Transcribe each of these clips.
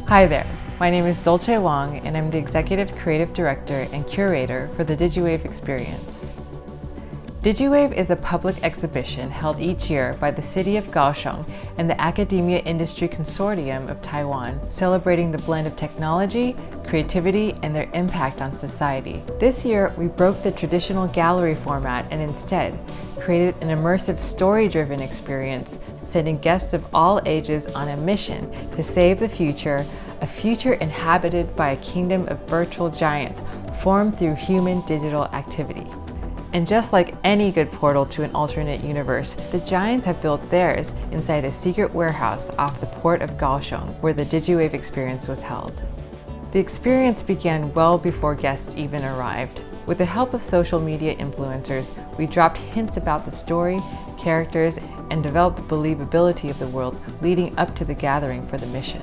Hi there, my name is Dolce Wang and I'm the Executive Creative Director and Curator for the DigiWave Experience. DigiWave is a public exhibition held each year by the City of Kaohsiung and the Academia Industry Consortium of Taiwan, celebrating the blend of technology, creativity, and their impact on society. This year, we broke the traditional gallery format and instead created an immersive story-driven experience, sending guests of all ages on a mission to save the future, a future inhabited by a kingdom of virtual giants formed through human digital activity. And just like any good portal to an alternate universe, the giants have built theirs inside a secret warehouse off the port of Kaohsiung, where the DigiWave Experience was held. The experience began well before guests even arrived. With the help of social media influencers, we dropped hints about the story, characters, and developed the believability of the world leading up to the gathering for the mission.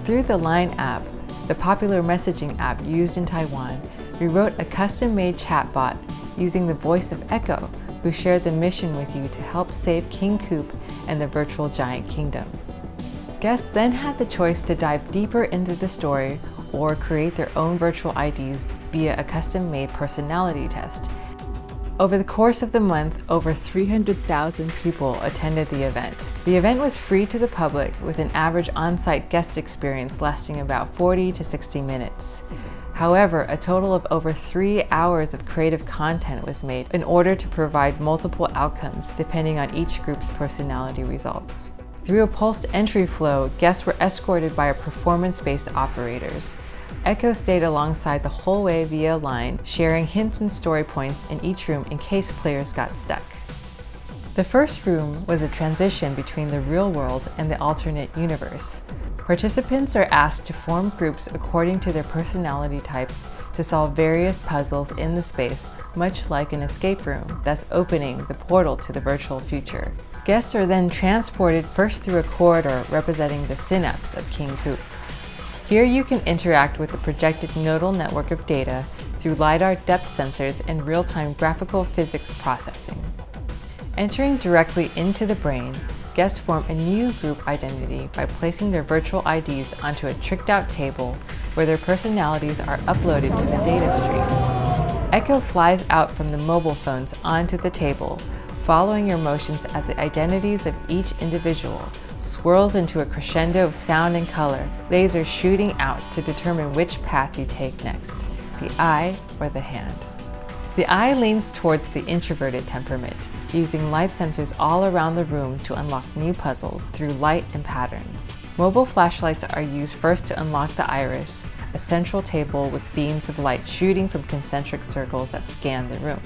Through the Line app, the popular messaging app used in Taiwan, we wrote a custom-made chatbot using the voice of Echo, who shared the mission with you to help save King Coop and the virtual giant kingdom. Guests then had the choice to dive deeper into the story or create their own virtual IDs via a custom-made personality test. Over the course of the month, over 300,000 people attended the event. The event was free to the public with an average on-site guest experience lasting about 40 to 60 minutes. However, a total of over 3 hours of creative content was made in order to provide multiple outcomes depending on each group's personality results. Through a pulsed entry flow, guests were escorted by our performance-based operators. Echo stayed alongside the whole way via Line, sharing hints and story points in each room in case players got stuck. The first room was a transition between the real world and the alternate universe. Participants are asked to form groups according to their personality types to solve various puzzles in the space, much like an escape room, thus opening the portal to the virtual future. Guests are then transported first through a corridor representing the synapse of King Coop. Here you can interact with the projected nodal network of data through LiDAR depth sensors and real-time graphical physics processing. Entering directly into the brain, guests form a new group identity by placing their virtual IDs onto a tricked-out table where their personalities are uploaded to the data stream. Echo flies out from the mobile phones onto the table, following your motions as the identities of each individual swirls into a crescendo of sound and color, lasers shooting out to determine which path you take next, the eye or the hand. The eye leans towards the introverted temperament, using light sensors all around the room to unlock new puzzles through light and patterns. Mobile flashlights are used first to unlock the iris, a central table with beams of light shooting from concentric circles that scan the room.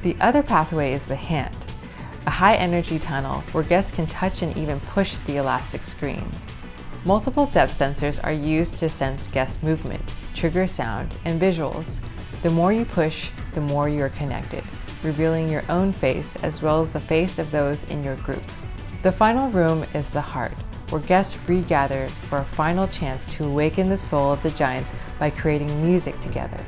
The other pathway is the hand, a high-energy tunnel where guests can touch and even push the elastic screen. Multiple depth sensors are used to sense guest movement, trigger sound, and visuals. The more you push, the more you are connected, revealing your own face as well as the face of those in your group. The final room is the heart, where guests regather for a final chance to awaken the soul of the giants by creating music together.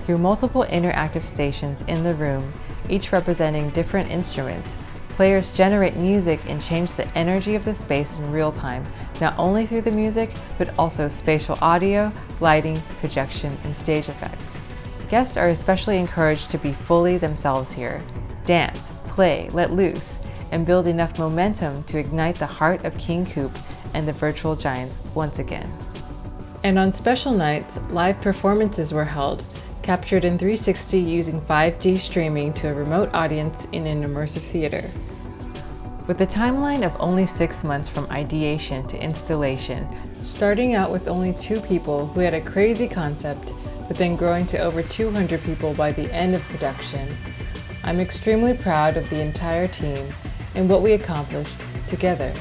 Through multiple interactive stations in the room, each representing different instruments, players generate music and change the energy of the space in real time, not only through the music, but also spatial audio, lighting, projection, and stage effects. Guests are especially encouraged to be fully themselves here. Dance, play, let loose, and build enough momentum to ignite the heart of King Coop and the virtual giants once again. And on special nights, live performances were held, captured in 360 using 5G streaming to a remote audience in an immersive theater. With a timeline of only 6 months from ideation to installation, starting out with only 2 people who had a crazy concept, but then growing to over 200 people by the end of production, I'm extremely proud of the entire team and what we accomplished together.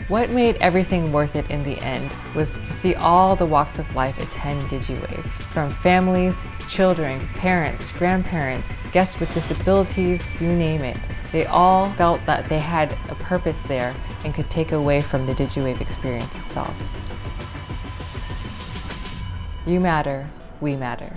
What made everything worth it in the end was to see all the walks of life attend DigiWave. From families, children, parents, grandparents, guests with disabilities, you name it. They all felt that they had a purpose there and could take away from the DigiWave experience itself. You matter, we matter.